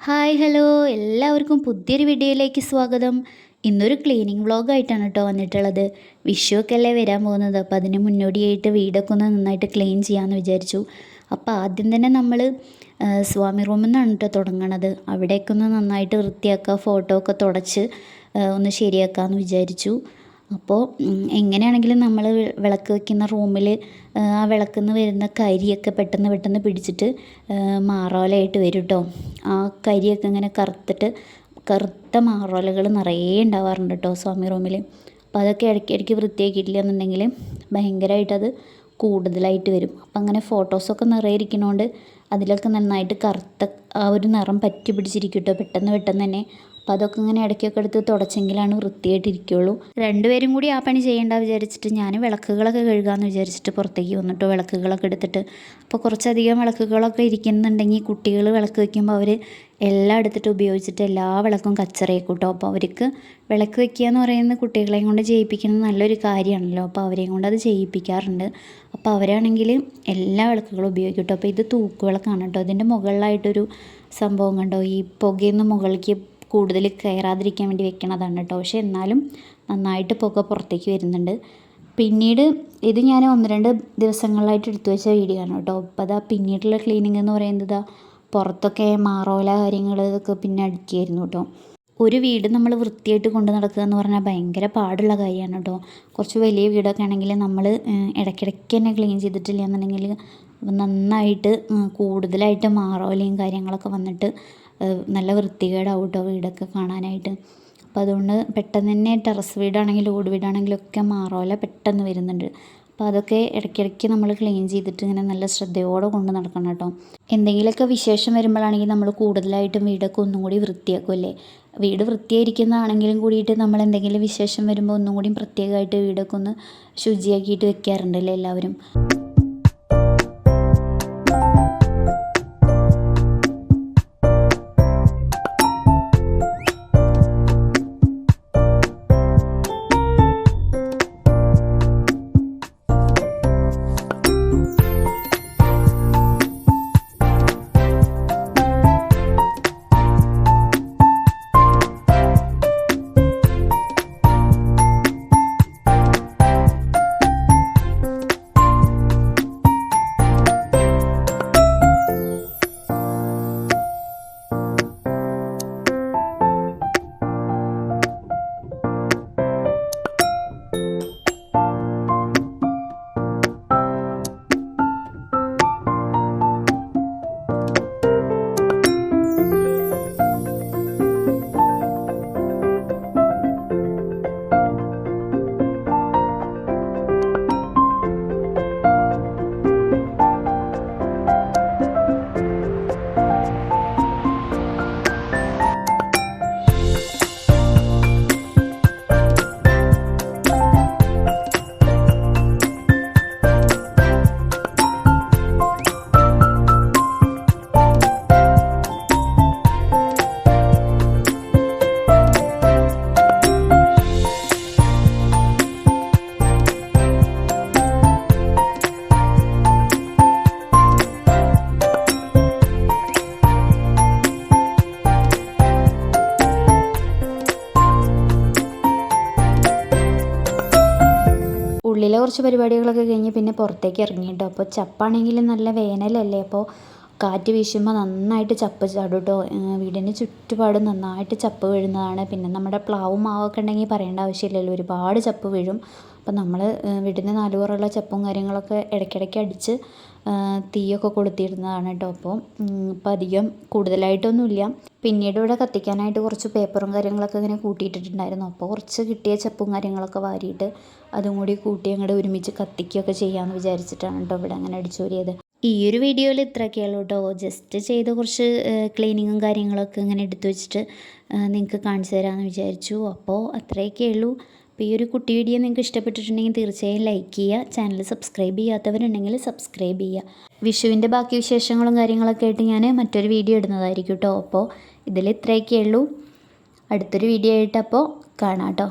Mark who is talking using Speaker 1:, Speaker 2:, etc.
Speaker 1: Hi hello എല്ലാവർക്കും പുതിയൊരു വീഡിയോയിലേക്ക് സ്വാഗതം. ഇന്നൊരു ക്ലീനിങ് വ്ളോഗായിട്ടാണ് കേട്ടോ വന്നിട്ടുള്ളത്. വിഷുവൊക്കെ അല്ലേ വരാൻ പോകുന്നത്, അപ്പോൾ അതിന് മുന്നോടിയായിട്ട് വീടൊക്കെ ഒന്ന് നന്നായിട്ട് ക്ലീൻ ചെയ്യാമെന്ന് വിചാരിച്ചു. അപ്പോൾ ആദ്യം തന്നെ നമ്മൾ സ്വാമി റൂമിൽ നിന്നാണ് കേട്ടോ തുടങ്ങണത്. അവിടേക്ക് ഒന്ന് നന്നായിട്ട് വൃത്തിയാക്കുക, ഫോട്ടോ ഒക്കെ തുടച്ച് ഒന്ന് ശരിയാക്കാമെന്ന് വിചാരിച്ചു. അപ്പോൾ എങ്ങനെയാണെങ്കിലും നമ്മൾ വിളക്ക് വയ്ക്കുന്ന റൂമിൽ ആ വിളക്കിൽ നിന്ന് വരുന്ന കരിയൊക്കെ പെട്ടെന്ന് പിടിച്ചിട്ട് മാറോലയായിട്ട് വരും കേട്ടോ. ആ കരിയൊക്കെ ഇങ്ങനെ കറുത്ത മാറോലകൾ നിറയെ ഉണ്ടാവാറുണ്ട് കേട്ടോ സ്വാമി റൂമിൽ. അപ്പോൾ അതൊക്കെ ഇടയ്ക്കിടയ്ക്ക് വൃത്തിയാക്കിയിട്ടില്ല എന്നുണ്ടെങ്കിൽ ഭയങ്കരമായിട്ടത് കൂടുതലായിട്ട് വരും. അപ്പം അങ്ങനെ ഫോട്ടോസൊക്കെ നിറയെ ഇരിക്കണോണ്ട് അതിലൊക്കെ നന്നായിട്ട് കറുത്ത ആ ഒരു നിറം പറ്റി പിടിച്ചിരിക്കും കേട്ടോ പെട്ടെന്ന് തന്നെ. അപ്പോൾ അതൊക്കെ ഇങ്ങനെ ഇടയ്ക്കൊക്കെ എടുത്ത് തുടച്ചെങ്കിലാണ് വൃത്തിയായിട്ടിരിക്കുകയുള്ളൂ. രണ്ടുപേരും കൂടി ആ പണി ചെയ്യേണ്ട വിചാരിച്ചിട്ട് ഞാൻ വിളക്കുകളൊക്കെ കഴുകാമെന്ന് വിചാരിച്ചിട്ട് പുറത്തേക്ക് വന്നിട്ട് വിളക്കുകളൊക്കെ എടുത്തിട്ട്, അപ്പോൾ കുറച്ചധികം വിളക്കുകളൊക്കെ ഇരിക്കുന്നുണ്ടെങ്കിൽ കുട്ടികൾ വിളക്ക് വയ്ക്കുമ്പോൾ അവർ എല്ലാം എടുത്തിട്ട് ഉപയോഗിച്ചിട്ട് എല്ലാ വിളക്കും കച്ചറയാക്കും കേട്ടോ. അപ്പോൾ അവർക്ക് വിളക്ക് വയ്ക്കുക എന്ന് പറയുന്നത് കുട്ടികളെയും കൊണ്ട് ചെയ്യിപ്പിക്കുന്നത് നല്ലൊരു കാര്യമാണല്ലോ. അപ്പോൾ അവരെയും കൊണ്ട് അത് ചെയ്യിപ്പിക്കാറുണ്ട്. അപ്പോൾ അവരാണെങ്കിൽ എല്ലാ വിളക്കുകളും ഉപയോഗിക്കും കേട്ടോ. അപ്പോൾ ഇത് തൂക്കുവിളക്കാണ് കേട്ടോ. ഇതിൻ്റെ മുകളിലായിട്ടൊരു സംഭവം കണ്ടോ, ഈ പുകയൊന്ന് മുകളിലേക്ക് കൂടുതൽ കയറാതിരിക്കാൻ വേണ്ടി വെക്കണതാണ് കേട്ടോ. പക്ഷേ എന്നാലും നന്നായിട്ട് പുക പുറത്തേക്ക് വരുന്നുണ്ട്. പിന്നീട് ഇത് ഞാൻ 1-2 ദിവസങ്ങളിലായിട്ട് എടുത്തു വെച്ച വീഡിയോ ആണ് കേട്ടോ. അപ്പോൾ അതാ പിന്നീടുള്ള ക്ലീനിങ് എന്ന് പറയുന്നത് പുറത്തൊക്കെ മാറോല കാര്യങ്ങൾ ഇതൊക്കെ പിന്നെ അടിക്കുകയായിരുന്നു കേട്ടോ. ഒരു വീട് നമ്മൾ വൃത്തിയായിട്ട് കൊണ്ട് നടക്കുക എന്ന് പറഞ്ഞാൽ ഭയങ്കര പാടുള്ള കാര്യമാണ് കേട്ടോ. കുറച്ച് വലിയ വീടൊക്കെ ആണെങ്കിൽ നമ്മൾ ഇടയ്ക്കിടയ്ക്ക് തന്നെ ക്ലീൻ ചെയ്തിട്ടില്ല എന്നുണ്ടെങ്കിൽ നന്നായിട്ട് കൂടുതലായിട്ട് മാറോലയും കാര്യങ്ങളൊക്കെ വന്നിട്ട് നല്ല വൃത്തികേടാവും കേട്ടോ വീടൊക്കെ കാണാനായിട്ട്. അപ്പോൾ അതുകൊണ്ട് പെട്ടെന്ന് തന്നെ ടെറസ് വീടാണെങ്കിലും ഓട് വീടാണെങ്കിലും ഒക്കെ മാറോല പെട്ടെന്ന് വരുന്നുണ്ട്. അപ്പോൾ അതൊക്കെ ഇടയ്ക്കിടയ്ക്ക് നമ്മൾ ക്ലീൻ ചെയ്തിട്ട് ഇങ്ങനെ നല്ല ശ്രദ്ധയോടെ കൊണ്ട് നടക്കണം കേട്ടോ. എന്തെങ്കിലുമൊക്കെ വിശേഷം വരുമ്പോഴാണെങ്കിൽ നമ്മൾ കൂടുതലായിട്ടും വീടൊക്കെ ഒന്നും കൂടി വൃത്തിയാക്കുമല്ലേ. വീട് വൃത്തിയായിരിക്കുന്നതാണെങ്കിലും കൂടിയിട്ട് നമ്മൾ എന്തെങ്കിലും വിശേഷം വരുമ്പോൾ ഒന്നും കൂടി പ്രത്യേകമായിട്ട് വീടൊക്കെ ഒന്ന് ശുചിയാക്കിയിട്ട് വെക്കാറുണ്ടല്ലേ എല്ലാവരും. ഉള്ളിലെ കുറച്ച് പരിപാടികളൊക്കെ കഴിഞ്ഞ് പിന്നെ പുറത്തേക്ക് ഇറങ്ങി കേട്ടോ. അപ്പോൾ ചപ്പാണെങ്കിൽ നല്ല വേനലല്ലേ, അപ്പോൾ കാറ്റ് വീശുമ്പോൾ നന്നായിട്ട് ചപ്പ് ചാടും കേട്ടോ. വീടിന് ചുറ്റുപാടും നന്നായിട്ട് ചപ്പ് വീഴുന്നതാണ്. പിന്നെ നമ്മുടെ പ്ലാവും മാവൊക്കെ ഉണ്ടെങ്കിൽ പറയേണ്ട ആവശ്യമില്ലല്ലോ, ഒരുപാട് ചപ്പ് വീഴും. അപ്പോൾ നമ്മൾ വീടിന് 4 പുറമുള്ള ചപ്പും കാര്യങ്ങളൊക്കെ ഇടയ്ക്കിടയ്ക്ക് അടിച്ച് തീയൊക്കെ കൊളുത്തിയിരുന്നതാണ് കേട്ടോ. അപ്പോൾ അധികം കൂടുതലായിട്ടൊന്നുമില്ല. പിന്നീട് ഇവിടെ കത്തിക്കാനായിട്ട് കുറച്ച് പേപ്പറും കാര്യങ്ങളൊക്കെ ഇങ്ങനെ കൂട്ടിയിട്ടിട്ടുണ്ടായിരുന്നു. അപ്പോൾ കുറച്ച് കിട്ടിയ ചപ്പും കാര്യങ്ങളൊക്കെ വാരിയിട്ട് അതും കൂടി കൂട്ടി അങ്ങോട്ട് ഒരുമിച്ച് കത്തിക്കുകയൊക്കെ ചെയ്യാമെന്ന് വിചാരിച്ചിട്ടാണ് കേട്ടോ ഇവിടെ അങ്ങനെ അടിച്ചോരിയത്. ഈ ഒരു വീഡിയോയിൽ ഇത്രയൊക്കെയുള്ളൂ കേട്ടോ. ജസ്റ്റ് ചെയ്ത കുറച്ച് ക്ലീനിങ്ങും കാര്യങ്ങളൊക്കെ ഇങ്ങനെ എടുത്തു വെച്ചിട്ട് നിങ്ങൾക്ക് കാണിച്ചു തരാമെന്ന് വിചാരിച്ചു. അപ്പോൾ അത്രയൊക്കെ ഉള്ളൂ. അപ്പോൾ ഈ ഒരു കുട്ടി വീഡിയോ നിങ്ങൾക്ക് ഇഷ്ടപ്പെട്ടിട്ടുണ്ടെങ്കിൽ തീർച്ചയായും ലൈക്ക് ചെയ്യുക. ചാനൽ സബ്സ്ക്രൈബ് ചെയ്യാത്തവരുണ്ടെങ്കിൽ സബ്സ്ക്രൈബ് ചെയ്യുക. വിഷുവിൻ്റെ ബാക്കി വിശേഷങ്ങളും കാര്യങ്ങളൊക്കെ ആയിട്ട് ഞാൻ മറ്റൊരു വീഡിയോ ഇടുന്നതായിരിക്കും കേട്ടോ. അപ്പോൾ ഇതിൽ ഇത്രയൊക്കെ ഉള്ളൂ. അടുത്തൊരു വീഡിയോ ആയിട്ട് അപ്പോൾ കാണാം കേട്ടോ.